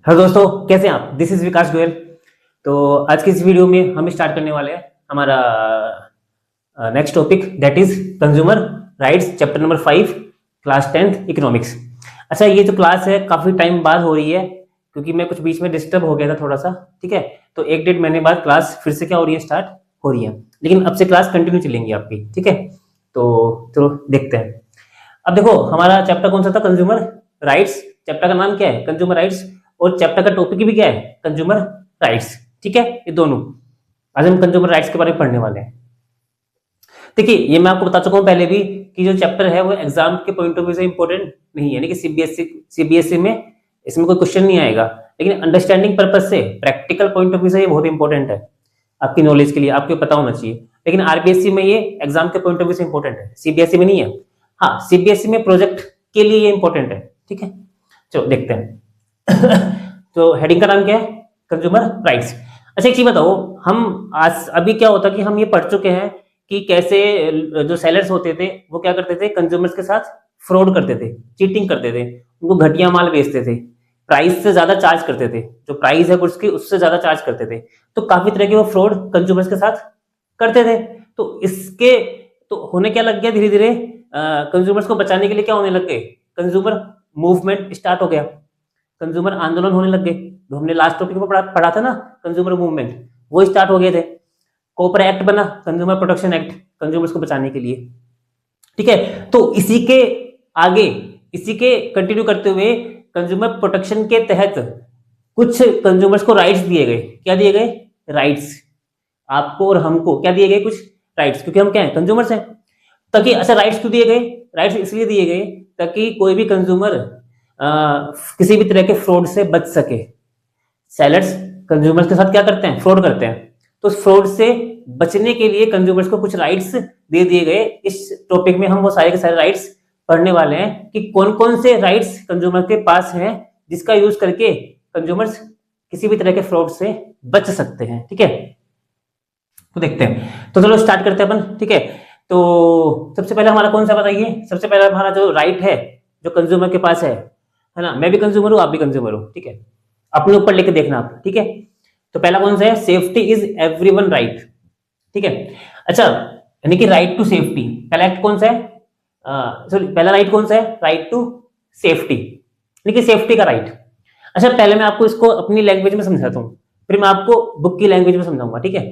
Hello दोस्तों, कैसे हैं आप। दिस इज विकास गोयल। तो आज की इस वीडियो में हम स्टार्ट करने वाले हैं हमारा next topic, that is consumer rights, chapter number 5, class 10th economics. अच्छा, ये जो क्लास है काफ़ी टाइम बाद हो रही है क्योंकि मैं कुछ बीच में डिस्टर्ब हो गया था थोड़ा सा। ठीक है, तो 1-1.5 महीने बाद क्लास फिर से क्या हो रही है, स्टार्ट हो रही है। लेकिन अब से क्लास कंटिन्यू चलेंगी आपकी। ठीक है, तो चलो देखते हैं। अब देखो, हमारा चैप्टर कौन सा था, कंज्यूमर राइट्स। चैप्टर का नाम क्या है, कंज्यूमर राइट्स, और चैप्टर का टॉपिक भी क्या है, कंज्यूमर राइट्स। ठीक है, ये दोनों आज हम कंज्यूमर राइट्स के बारे में पढ़ने वाले हैं। देखिए, ये मैं आपको बता चुका हूं पहले भी कि जो चैप्टर है वो एग्जाम के पॉइंट ऑफ व्यू से इंपॉर्टेंट नहीं है, यानी कि सीबीएसई में इसमें कोई क्वेश्चन नहीं आएगा, लेकिन अंडरस्टैंडिंग पर्पज से, प्रैक्टिकल पॉइंट ऑफ व्यू से ये बहुत इंपॉर्टेंट है आपकी नॉलेज के लिए, आपको पता होना चाहिए। लेकिन आरबीएसई में ये एग्जाम के पॉइंट ऑफ व्यू से इंपॉर्टेंट है, सीबीएसई में नहीं है। हाँ, सीबीएसई में प्रोजेक्ट के लिए ये इंपॉर्टेंट है। ठीक है, चलो देखते हैं। तो हेडिंग का नाम क्या है, कंज्यूमर राइट्स। अच्छा, एक चीज बताओ, हम आज अभी क्या होता कि हम ये पढ़ चुके हैं कि कैसे जो सेलर्स होते थे वो क्या करते थे, कंज्यूमर्स के साथ फ्रॉड करते थे, चीटिंग करते थे, उनको घटिया माल बेचते थे, प्राइस से ज्यादा चार्ज करते थे, जो प्राइस है गुड्स की उससे ज्यादा चार्ज करते थे। तो काफी तरह के वो फ्रॉड कंज्यूमर्स के साथ करते थे। तो इसके तो होने क्या लग गया, धीरे धीरे कंज्यूमर्स को बचाने के लिए क्या होने लग गए, कंज्यूमर मूवमेंट स्टार्ट हो गया, कंज्यूमर आंदोलन होने लग गए। जो हमने लास्ट टॉपिक में पढ़ा था ना, कंज्यूमर मूवमेंट, वो स्टार्ट हो गए थे। कॉपरा एक्ट बना, कंज्यूमर प्रोटेक्शन एक्ट, कंज्यूमर्स को बचाने के लिए। ठीक है, तो इसी के आगे, इसी के कंटिन्यू करते हुए कंज्यूमर प्रोटेक्शन के तहत कुछ कंज्यूमर्स को राइट्स दिए गए। क्या दिए गए, राइट्स। आपको और हमको क्या दिए गए, कुछ राइट्स, क्योंकि हम क्या है, कंज्यूमर्स हैं। ताकि अच्छा, राइट्स क्यों दिए गए, राइट्स इसलिए दिए गए ताकि कोई भी कंज्यूमर किसी भी तरह के फ्रॉड से बच सके। सेलर्स कंज्यूमर्स के साथ क्या करते हैं, फ्रॉड करते हैं। तो फ्रॉड से बचने के लिए कंज्यूमर्स को कुछ राइट्स दे दिए गए। इस टॉपिक में हम वो सारे के सारे राइट्स पढ़ने वाले हैं कि कौन कौन से राइट्स कंज्यूमर के पास हैं जिसका यूज करके कंज्यूमर्स किसी भी तरह के फ्रॉड से बच सकते हैं। ठीक है, तो देखते हैं। तो चलो स्टार्ट करते हैं अपन। ठीक है, तो सबसे पहले हमारा कौन सा बताइए, सबसे पहला हमारा जो राइट है जो कंज्यूमर के पास है ना। मैं भी कंज्यूमर हूं, आप भी कंज्यूमर हो। ठीक है, अपने ऊपर लेके देखना आप। ठीक है, तो पहला कौन सा है, सेफ्टी इज एवरीवन राइट। ठीक है, अच्छा, यानी कि राइट टू सेफ्टी। पहला एक्ट कौन सा है, सॉरी, पहला राइट कौन सा है, राइट टू सेफ्टी, यानी कि सेफ्टी का राइट। अच्छा, पहले मैं आपको इसको अपनी लैंग्वेज में समझाता हूँ, फिर मैं आपको बुक की लैंग्वेज में समझाऊंगा। ठीक है,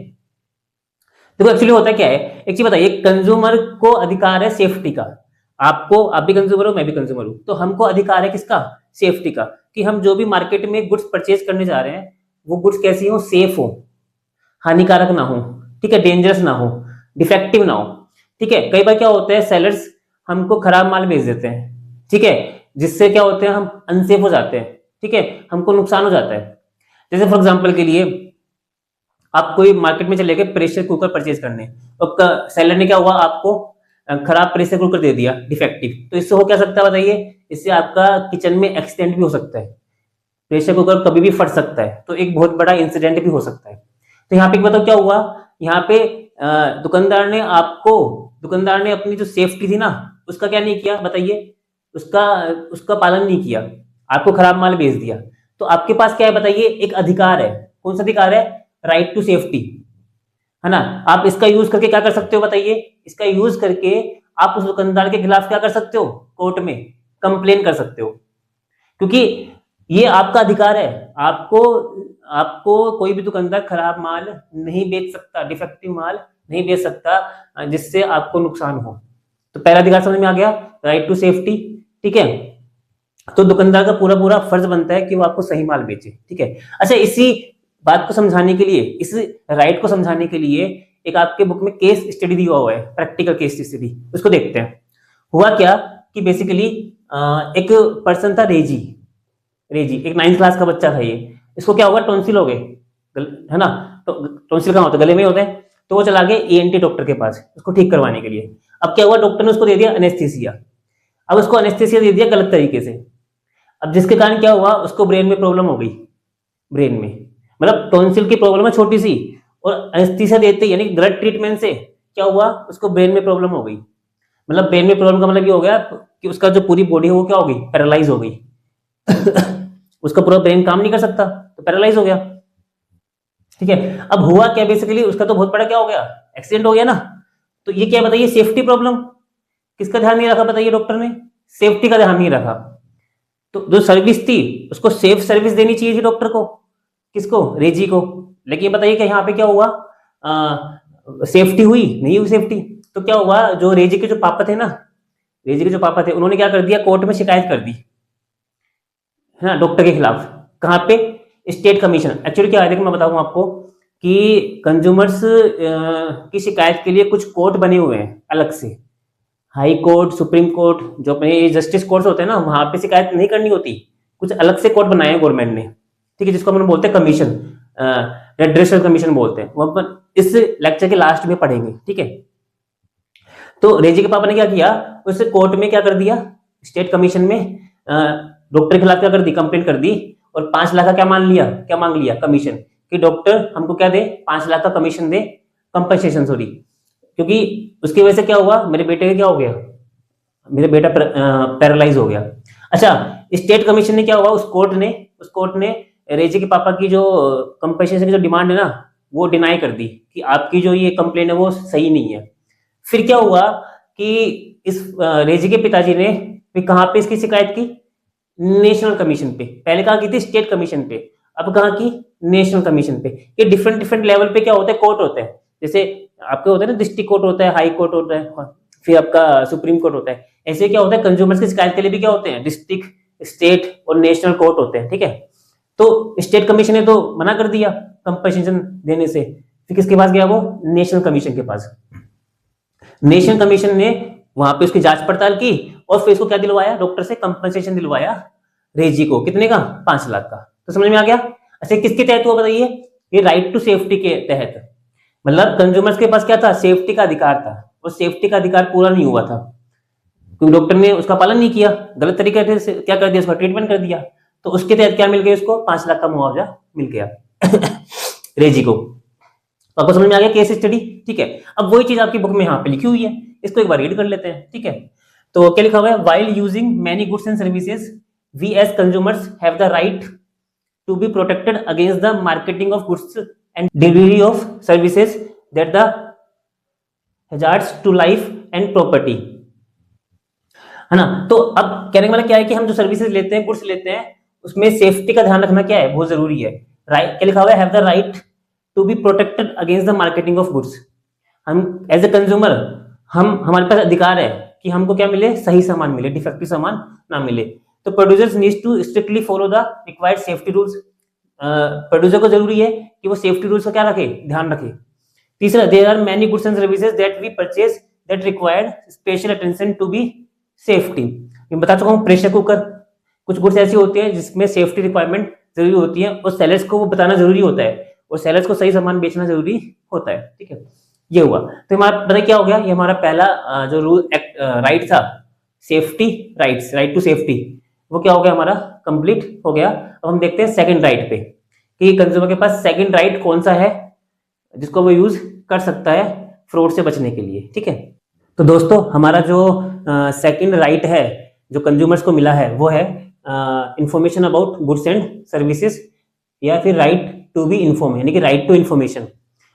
देखो एक्चुअली होता क्या है, एक चीज बताइए, कंज्यूमर को अधिकार है सेफ्टी का। आपको, आप भी कंज्यूमर हो, मैं भी कंज्यूमर हूं, तो हमको अधिकार है किसका, सेफ्टी का, कि हम जो भी मार्केट में गुड्स परचेज करने जा रहे हैं वो गुड्स कैसी हो, सेफ हो, हानिकारक ना हो, ठीक है, डेंजरस ना हो, डिफेक्टिव ना हो। ठीक है, कई बार क्या होता है, सेलर्स हमको खराब माल बेच देते हैं। ठीक है, जिससे क्या होते हैं, हम अनसेफ हो जाते हैं। ठीक है, हमको नुकसान हो जाता है। जैसे फॉर एग्जाम्पल के लिए, आप कोई मार्केट में चले गए प्रेशर कुकर परचेज करने, और सेलर ने क्या हुआ, आपको खराब प्रेशर कुकर दे दिया, डिफेक्टिव। तो इससे हो क्या सकता है बताइए, इससे आपका किचन में एक्सीडेंट भी हो सकता है, प्रेशर कुकर कभी भी फट सकता है, तो एक बहुत बड़ा इंसिडेंट भी हो सकता है। तो यहाँ पे बताओ क्या हुआ, यहाँ पे दुकानदार ने अपनी जो सेफ्टी थी ना, उसका क्या नहीं किया बताइए, उसका उसका पालन नहीं किया, आपको खराब माल बेच दिया। तो आपके पास क्या है बताइए, एक अधिकार है। कौन सा अधिकार है, राइट टू सेफ्टी, है ना। आप इसका यूज करके क्या कर सकते हो बताइए, इसका यूज करके आप उस दुकानदार के खिलाफ क्या कर सकते हो, कोर्ट में कंप्लेन कर सकते हो, क्योंकि ये आपका अधिकार है। आपको आपको कोई भी दुकानदार खराब माल नहीं बेच सकता, डिफेक्टिव माल नहीं बेच सकता जिससे आपको नुकसान हो। तो पहला अधिकार समझ में आ गया, राइट टू सेफ्टी। ठीक है, तो दुकानदार का पूरा पूरा फर्ज बनता है कि वो आपको सही माल बेचे। ठीक है, अच्छा, इसी बात को समझाने के लिए, इस राइट को समझाने के लिए एक आपके बुक में केस स्टडी दिया हुआ है, प्रैक्टिकल केस स्टडी, उसको देखते हैं। हुआ क्या कि बेसिकली एक पर्सन था, रेजी। रेजी एक 9th क्लास का बच्चा था ये। इसको क्या हुआ, टॉन्सिल हो गए, है ना। तो टॉन्सिल कहाँ होता है, गले में होते हैं। तो वो चला गया ईएनटी डॉक्टर के पास उसको ठीक करवाने के लिए। अब क्या हुआ, डॉक्टर ने उसको दे दिया एनेस्थीसिया। अब उसको एनेस्थीसिया दे दिया गलत तरीके से। अब जिसके कारण क्या हुआ, उसको ब्रेन में प्रॉब्लम हो गई, ब्रेन में, मतलब टॉन्सिल की प्रॉब्लम है छोटी सी, और एनेस्थीसिया देते यानी गलत ट्रीटमेंट से क्या हुआ, उसको ब्रेन में प्रॉब्लम हो गई। मतलब ब्रेन में प्रॉब्लम का मतलब ये हो गया कि उसका जो पूरी बॉडी है वो क्या हो गई, पैरालाइज हो गई। उसका पूरा ब्रेन काम नहीं कर सकता, तो पैरालाइज हो गया। ठीक है, अब हुआ क्या बेसिकली, उसका तो बहुत बड़ा क्या हो गया, एक्सीडेंट हो गया ना। तो ये क्या बताइए, सेफ्टी प्रॉब्लम, किसका ध्यान नहीं रखा बताइए डॉक्टर ने, सेफ्टी का ध्यान नहीं रखा। तो जो सर्विस थी उसको सेफ सर्विस देनी चाहिए थी डॉक्टर को, किसको, रेजी को। लेकिन बताइए कि यहाँ पे क्या हुआ, सेफ्टी हुई नहीं हुई सेफ्टी। तो क्या हुआ, जो रेजी के जो पापा थे ना, रेजी के जो पापा थे, उन्होंने क्या कर दिया, कोर्ट में शिकायत कर दी है ना डॉक्टर के खिलाफ। कहाँ पे, स्टेट कमीशन। एक्चुअली क्या है, देखो मैं बताऊं आपको कि कंज्यूमर्स की शिकायत के लिए कुछ कोर्ट बने हुए हैं अलग से, हाई कोर्ट, सुप्रीम कोर्ट, जो अपने जस्टिस कोर्ट्स होते हैं ना, वहां पे शिकायत नहीं करनी होती, कुछ अलग से कोर्ट बनाए हैं गवर्नमेंट ने। ठीक है, जिसको हम बोलते हैं कमीशन, रेड्रेसल कमीशन बोलते हैं, वो अपन इस लेक्चर के लास्ट में पढ़ेंगे। ठीक है, तो रेजी के पापा ने क्या किया, उस कोर्ट में क्या कर दिया, स्टेट कमीशन में डॉक्टर के खिलाफ क्या कर दी, कंप्लेंट कर दी, और 5 लाख का क्या मान लिया, क्या मांग लिया, कमीशन, कि डॉक्टर हमको क्या दे, 5 लाख का कमीशन दे, कंपनसेशन सॉरी, क्योंकि उसकी वजह से क्या हुआ, मेरे बेटे का क्या हो गया, मेरा बेटा पैरालाइज हो गया। अच्छा, स्टेट कमीशन ने क्या हुआ, उस कोर्ट ने रेजी के पापा की जो कंपनसेशन की जो डिमांड है ना, वो डिनाई कर दी कि आपकी जो ये कंप्लेन है वो सही नहीं है। फिर क्या हुआ कि इस रेजी के पिताजी ने फिर कहाँ पे इसकी शिकायत की, नेशनल कमीशन पे। पहले कहाँ की थी, स्टेट कमीशन पे, अब कहाँ की, नेशनल कमीशन पे। ये डिफरेंट डिफरेंट लेवल पे क्या होता है, कोर्ट होते हैं। जैसे आपके होता है ना, डिस्ट्रिक्ट कोर्ट होता है, हाई कोर्ट होता है, फिर आपका सुप्रीम कोर्ट होता है। ऐसे क्या होता है, कंज्यूमर्स की शिकायत के लिए भी क्या होते हैं, डिस्ट्रिक्ट, स्टेट और नेशनल कोर्ट होते हैं। ठीक है, तो स्टेट कमीशन ने तो मना कर दिया कंपनसेशन देने से, फिर किसके पास गया वो, नेशनल कमीशन के पास। नेशनल कमीशन ने वहां पे उसकी जांच पड़ताल की और फिर इसको क्या दिलवाया, डॉक्टर से कंपनसेशन दिलवाया रेजी को, कितने का, 5 लाख का। तो समझ में आ गया। अच्छा, किसके तहत हुआ बताइए, ये राइट टू सेफ्टी के तहत, मतलब कंज्यूमर्स के पास क्या था, सेफ्टी का अधिकार था, वो सेफ्टी का अधिकार पूरा नहीं हुआ था क्योंकि डॉक्टर ने उसका पालन नहीं किया, गलत तरीके से क्या कर दिया, उसका ट्रीटमेंट कर दिया। तो उसके तहत क्या मिल गया, उसको 5 लाख का मुआवजा मिल गया रेजी को। तो आपको समझ में आ गया केस स्टडी। ठीक है, अब वही चीज आपकी बुक में यहाँ पे लिखी हुई है, इसको एक बार रीड कर लेते हैं। ठीक है, तो क्या लिखा हुआ है, while using many goods and services we as consumers have the right to be protected against the marketing of goods and delivery of services that the hazards to life and property, है ना। तो अब कहने का मतलब क्या है कि हम जो सर्विसेज लेते हैं, गुड्स लेते हैं, उसमें सेफ्टी का ध्यान रखना क्या है, बहुत जरूरी है। राइट, क्या लिखा हुआ है, have the right to be protected against the marketing of goods. हम एज ए कंज्यूमर, हमारे पास अधिकार है कि हमको क्या मिले, सही सामान मिले, डिफेक्टिव सामान ना मिले। तो producers needs to strictly follow the required safety rules. Producer को जरूरी है कि वो सेफ्टी रूल्स का क्या रखे, ध्यान रखे। तीसरा, there are many goods and services that we purchase that required special attention to be safety. मैं बता चुका हूँ, प्रेशर कुकर, कुछ गुड्स ऐसी होती है जिसमें सेफ्टी रिक्वायरमेंट जरूरी होती है और सेलर्स को वो बताना जरूरी होता है और सेलर्स को सही सामान बेचना जरूरी होता है। ठीक है, ये हुआ। तो हमारा पता क्या हो गया, ये हमारा पहला जो रूल राइट था, safety rights, right to safety, वो क्या हो गया, हमारा कंप्लीट हो गया। अब हम देखते हैं सेकंड राइट पे कि कंज्यूमर के पास सेकंड राइट कौन सा है जिसको वो यूज कर सकता है फ्रॉड से बचने के लिए। ठीक है, तो दोस्तों हमारा जो सेकंड राइट है जो कंज्यूमर्स को मिला है वो है information about goods and services, या फिर राइट टू बी इन्फॉर्म, यानी कि राइट टू इन्फॉर्मेशन।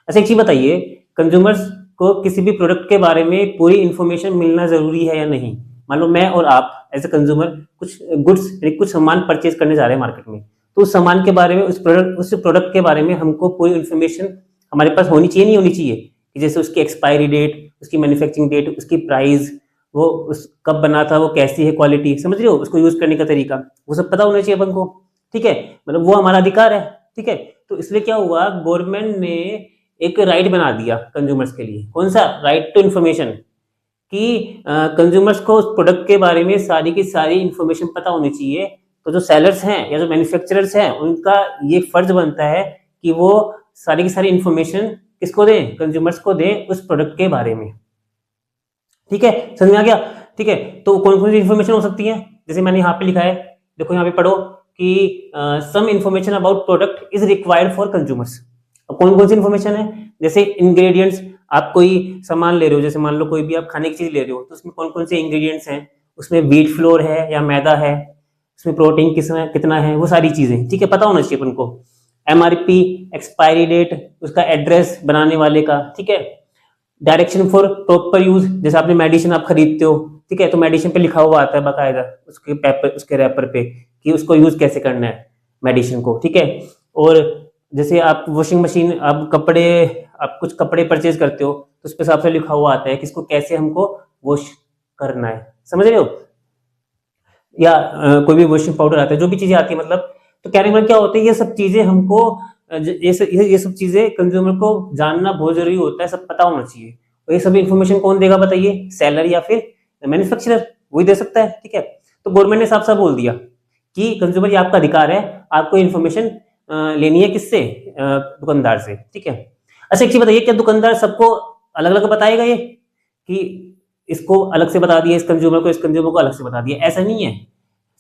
अच्छा, एक चीज बताइए, कंज्यूमर्स को किसी भी प्रोडक्ट के बारे में पूरी इंफॉर्मेशन मिलना जरूरी है या नहीं। मान लो मैं और आप एज ए कंज्यूमर कुछ गुड्स, कुछ सामान परचेज करने जा रहे हैं मार्केट में, तो उस सामान के बारे में, उस प्रोडक्ट के बारे में हमको पूरी इंफॉर्मेशन हमारे पास होनी चाहिए, नहीं होनी चाहिए, कि जैसे उसकी एक्सपायरी डेट, उसकी मैन्युफैक्चरिंग डेट, उसकी प्राइस, वो उस कब बना था, वो कैसी है क्वालिटी, समझ रहे हो, उसको यूज करने का तरीका, वो सब पता होना चाहिए अपन को। ठीक है, मतलब वो हमारा अधिकार है। ठीक है, तो इसलिए क्या हुआ, गवर्नमेंट ने एक राइट बना दिया कंज्यूमर्स के लिए, कौन सा, राइट टू इन्फॉर्मेशन, कि कंज्यूमर्स को उस प्रोडक्ट के बारे में सारी की सारी इंफॉर्मेशन पता होनी चाहिए। तो जो सेलर्स हैं या जो मैन्युफैक्चरर्स हैं, उनका ये फर्ज बनता है कि वो सारी की सारी इंफॉर्मेशन किसको दें, कंज्यूमर्स को दें उस प्रोडक्ट के बारे में। ठीक है, समझ में आ गया। ठीक है, तो कौन कौन सी इंफॉर्मेशन हो सकती है, जैसे मैंने यहाँ पे लिखा है, देखो यहाँ पे पढ़ो कि some information about product is required for consumers. अब कौन कौन सी इंफॉर्मेशन है, जैसे इंग्रेडिएंट्स, आप कोई सामान ले रहे हो, जैसे मान लो कोई भी आप खाने की चीज ले रहे हो, तो उसमें कौन कौन से इंग्रेडिएंट्स हैं, उसमें व्हीट फ्लोर है या मैदा है, उसमें प्रोटीन कितना है, वो सारी चीजें, ठीक है, पता होना चाहिए अपन को। एमआरपी, एक्सपायरी डेट, उसका एड्रेस बनाने वाले का, ठीक है। डायरेक्शन फॉर प्रॉपर यूज, जैसे आपने मेडिसिन आप खरीदते हो, ठीक है, तो मेडिसिन पे लिखा हुआ आता है बाकायदा उसके पेपर, उसके रैपर पे कि उसको यूज कैसे करना है मेडिसिन को, ठीक है। और जैसे आप वॉशिंग मशीन, आप कपड़े, आप कुछ कपड़े परचेज करते हो तो उस पे हिसाब से लिखा हुआ आता है कि इसको कैसे हमको वॉश करना है, समझ रहे हो। या कोई भी वॉशिंग पाउडर आता है, जो भी चीजें आती है मतलब, तो कहने का मतलब क्या होता है, ये सब चीजें हमको ये सब चीजें कंज्यूमर को जानना बहुत जरूरी होता है, सब पता होना चाहिए। और ये सभी इन्फॉर्मेशन कौन देगा बताइए, सेलर या फिर मैन्युफैक्चरर, वही दे सकता है, ठीक है। तो गवर्नमेंट ने साफ साफ बोल दिया कि कंज्यूमर, ये आपका अधिकार है, आपको इन्फॉर्मेशन लेनी है किससे, दुकानदार से, ठीक है। अच्छा एक चीज बताइए, क्या दुकानदार सबको अलग अलग बताएगा ये, कि इसको अलग से बता दिया इस कंज्यूमर को, इस कंज्यूमर को अलग से बता दिया, ऐसा नहीं है।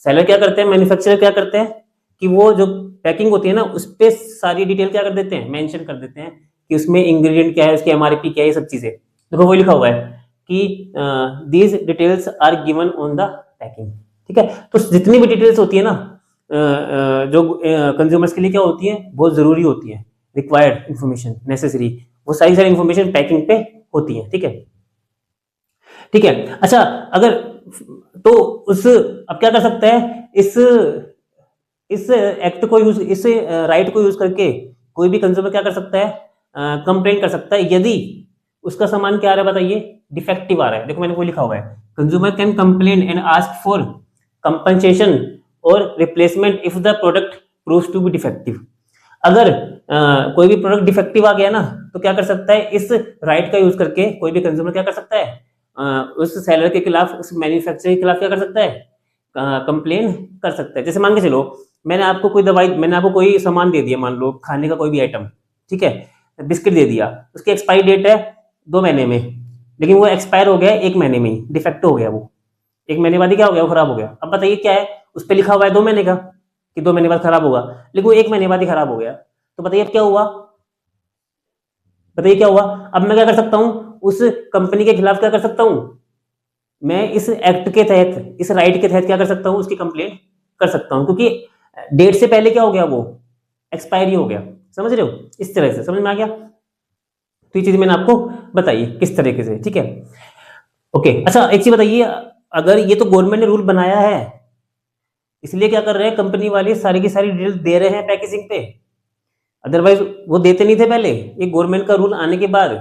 सेलर क्या करते हैं, मैन्युफैक्चरर क्या करते हैं कि वो जो पैकिंग होती है ना, उस पे सारी डिटेल क्या कर देते हैं, मेंशन कर देते हैं कि उसमें इंग्रेडिएंट क्या है, उसकी एमआरपी क्या है, ये सब चीजें देखो वो लिखा हुआ है कि these details are given on the packing, ठीक है। तो जितनी भी डिटेल्स होती है ना जो कंज्यूमर्स के लिए क्या होती है, बहुत जरूरी होती है, रिक्वायर्ड इंफॉर्मेशन, नेसेसरी, वो सारी इंफॉर्मेशन पैकिंग पे होती है, ठीक है, ठीक है। अच्छा अगर तो उस, अब क्या कर सकता है, इस एक्ट को यूज, इस राइट को यूज करके कोई भी कंज्यूमर क्या कर सकता है, कंप्लेन कर सकता है यदि उसका सामान क्या आ रहा है बताइए, डिफेक्टिव आ रहा है। देखो मैंने वो लिखा हुआ है, consumer can complain and ask for compensation और replacement if the product proves to be defective. अगर कोई भी प्रोडक्ट डिफेक्टिव आ गया ना, तो क्या कर सकता है, इस राइट का यूज करके कोई भी कंज्यूमर क्या कर सकता है, उस सेलर के खिलाफ, उस मैन्युफैक्चरर के खिलाफ क्या कर सकता है, कंप्लेन कर सकता है। जैसे मान के चलो, मैंने आपको कोई दवाई, मैंने आपको कोई सामान दे दिया, मान लो खाने का कोई भी आइटम, ठीक है, बिस्किट दे दिया, उसकी एक्सपायरी डेट है 2 महीने में, लेकिन वो एक्सपायर हो गया 1 महीने में ही, डिफेक्ट हो गया वो, 1 महीने बाद ही क्या हो गया, वो खराब हो गया। अब बताइए क्या है, उस पर लिखा हुआ है 2 महीने का, कि 2 महीने बाद खराब होगा, लेकिन वो 1 महीने बाद ही खराब हो गया। तो बताइए अब क्या हुआ, बताइए क्या हुआ। अब मैं क्या कर सकता हूं, उस कंपनी के खिलाफ क्या कर सकता हूं, मैं इस एक्ट के तहत, इस राइट के तहत क्या कर सकता हूं, उसकी कंप्लेंट कर सकता हूं, क्योंकि डेट से पहले क्या हो गया, वो एक्सपायरी हो गया, समझ रहे हो, इस तरह से समझ में आ गया। तो ये चीज मैंने आपको बताई किस तरीके से, ठीक है, ओके। अच्छा एक चीज बताइए, अगर ये तो गवर्नमेंट ने रूल बनाया है, इसलिए क्या कर रहे हैं कंपनी वाले, सारी की सारी डिटेल दे रहे हैं पैकेजिंग पे, अदरवाइज वो देते नहीं थे पहले, ये गवर्नमेंट का रूल आने के बाद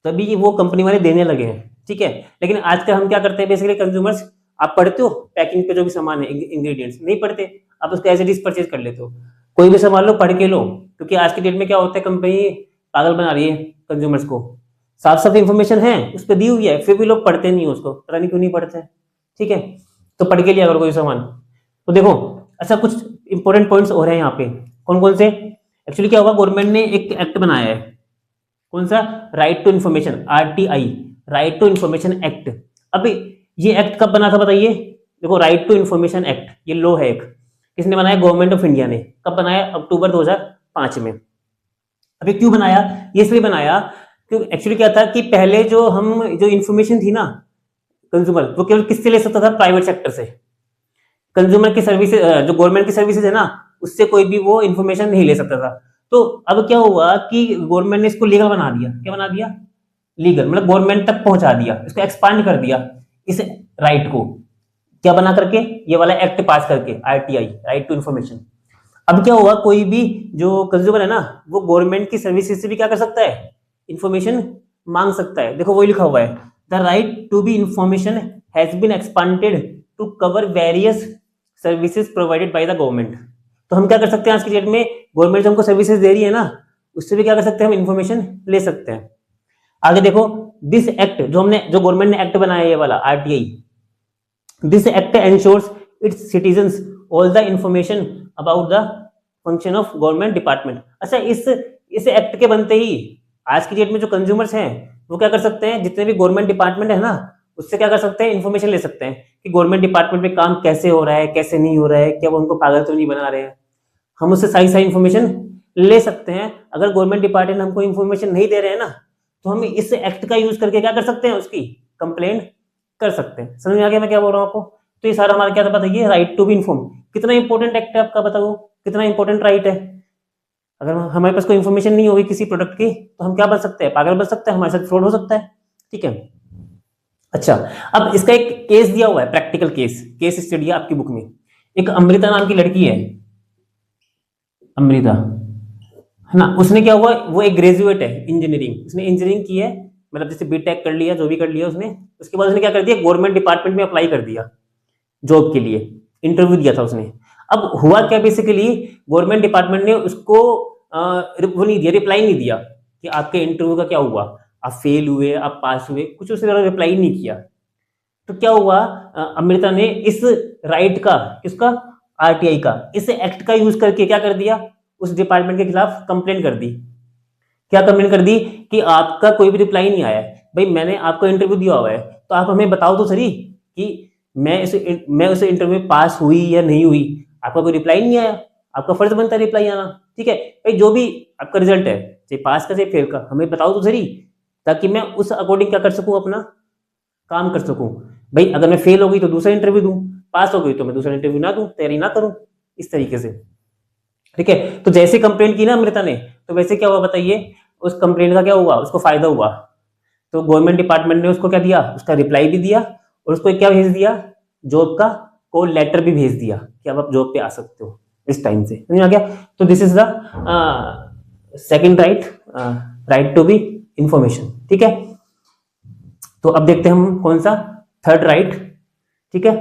तभी वो कंपनी वाले देने लगे हैं, ठीक है। लेकिन आजकल हम क्या करते हैं, बेसिकली कंज्यूमर्स, आप पढ़ते हो पैकिंग पे जो भी सामान है, इंग्रेडिएंट्स नहीं पढ़ते, आप उसको एज इट इज परचेज कर लेते हो, कोई भी सामान लो पढ़ के लो, क्योंकि आज के डेट में क्या होता है, कंपनी पागल बना रही है कंज्यूमर्स को, साफ साफ इंफॉर्मेशन है उस पर दी हुई है, फिर भी लोग पढ़ते नहीं उसको, पता नहीं क्यों नहीं पढ़ते, ठीक है। तो पढ़ के लिया अगर कोई सामान, तो देखो। अच्छा कुछ इंपॉर्टेंट पॉइंट्स और हैं यहाँ पे, कौन कौन से, एक्चुअली क्या होगा, गवर्नमेंट ने एक एक्ट बनाया है, कौन सा, right to information, RTI, right to information act. अब ये एक्ट कब बना था बताइए, देखो राइट टू इन्फॉर्मेशन एक्ट, ये लॉ है एक, किसने बनाया, गवर्नमेंट ऑफ इंडिया ने, कब बनाया, अक्टूबर 2005 में। अभी क्यों बनाया, ये इसलिए बनाया क्योंकि एक्चुअली क्या था कि पहले जो इन्फॉर्मेशन थी ना कंज्यूमर, वो केवल किससे ले सकता था, प्राइवेट सेक्टर से। कंज्यूमर की सर्विसेज, जो गवर्नमेंट की सर्विसेज है ना, उससे कोई भी वो इन्फॉर्मेशन नहीं ले सकता था। तो अब क्या हुआ कि गवर्नमेंट ने इसको लीगल बना दिया, क्या बना दिया, लीगल, मतलब गवर्नमेंट तक पहुंचा दिया, इसको एक्सपांड कर दिया, इस राइट को, क्या बना करके, ये वाला एक्ट पास करके, आरटीआई, राइट टू इन्फॉर्मेशन। अब क्या हुआ, कोई भी जो कंज्यूमर है ना, वो गवर्नमेंट की सर्विसेज से भी क्या कर सकता है, इंफॉर्मेशन मांग सकता है। देखो वही लिखा हुआ है, the right to be information has been expanded to cover various services provided by the government. तो हम क्या कर सकते हैं, आज की डेट में गवर्नमेंट जो हमको सर्विसेज दे रही है ना, उससे भी क्या कर सकते हैं, हम इंफॉर्मेशन ले सकते हैं। आगे देखो, दिस एक्ट, जो गवर्नमेंट ने एक्ट बनाया ये वाला RTI, this act ensures it's citizens all the information about the function of government department. अच्छा इस एक्ट के बनते ही आज की डेट में जो कंज्यूमर्स हैं वो क्या कर सकते हैं, जितने भी गवर्नमेंट डिपार्टमेंट है ना, उससे क्या कर सकते हैं, इन्फॉर्मेशन ले सकते हैं कि गवर्नमेंट डिपार्टमेंट में काम कैसे हो रहा है, कैसे नहीं हो रहा है, क्या वो उनको पागल तो नहीं बना रहे हैं, हम उससे सारी इन्फॉर्मेशन ले सकते हैं। अगर गवर्नमेंट डिपार्टमेंट हमको इन्फॉर्मेशन नहीं दे रहे हैं ना, तो हम इस एक्ट का यूज करके क्या कर सकते हैं, उसकी कंप्लेंट कर सकते हैं। समझ में आ गया मैं क्या बोल रहा हूँ आपको। तो ये सारा हमारा क्या था बताइए, राइट टू बी इन्फॉर्म। कितना इंपॉर्टेंट एक्ट है आपका, बताओ कितना इंपॉर्टेंट राइट है। अगर हमारे पास कोई इन्फॉर्मेशन नहीं होगी किसी प्रोडक्ट की तो हम क्या बन सकते हैं, पागल बन सकते हैं, हमारे साथ फ्रॉड हो सकता है। ठीक है, अच्छा, अब इसका एक केस दिया हुआ है, प्रैक्टिकल केस स्टडी है आपकी बुक में। एक अमृता नाम की लड़की है, अमृता, है ना। उसने क्या हुआ, वो एक ग्रेजुएट है इंजीनियरिंग, उसने इंजीनियरिंग की है, मतलब जैसे बीटेक कर लिया, जो भी कर लिया उसने। उसके बाद उसने क्या कर दिया, गवर्नमेंट डिपार्टमेंट में अप्लाई कर दिया जॉब के लिए, इंटरव्यू दिया था उसने। अब हुआ क्या, बेसिकली गवर्नमेंट डिपार्टमेंट ने उसको वो नहीं दिया, रिप्लाई नहीं दिया कि आपके इंटरव्यू का क्या हुआ, आप फेल हुए, आप पास हुए, कुछ उसने रिप्लाई नहीं किया। तो क्या हुआ, अमृता ने इस राइट का, किसका, आरटीआई का, इस एक्ट का यूज करके क्या कर दिया, उस डिपार्टमेंट के खिलाफ कंप्लेन कर दी। क्या कंप्लेन कर दी कि आपका कोई भी रिप्लाई नहीं आया है। भाई मैंने आपको इंटरव्यू दिया हुआ है, तो आप हमें बताओ तो सही कि मैं उस इंटरव्यू में पास हुई या नहीं हुई। आपका कोई रिप्लाई नहीं आया, आपका फर्ज बनता है रिप्लाई आना। ठीक है भाई, जो भी आपका रिजल्ट है, चाहे पास का चाहे फेल का, हमें बताओ तो सही, ताकि मैं उस अकॉर्डिंग क्या कर सकूं, अपना काम कर सकूं। भाई अगर मैं फेल हो गई तो दूसरा इंटरव्यू दूं, पास हो गई तो मैं दूसरा इंटरव्यू ना दूं, तैयारी ना करूं, इस तरीके से। ठीक है, तो जैसे कंप्लेंट की ना अमृता ने, तो वैसे क्या हुआ बताइए, उस कंप्लेंट का क्या हुआ, उसको फायदा हुआ। तो गवर्नमेंट डिपार्टमेंट ने उसको क्या दिया, उसका रिप्लाई भी दिया, और उसको क्या भेज दिया, जॉब का कॉल लेटर भी भेज दिया कि अब आप जॉब पे आ सकते हो इस टाइम से। समझ आ गया। तो this is the second right, right to be information. ठीक है, तो अब देखते हैं हम कौन सा, थर्ड राइट। ठीक है,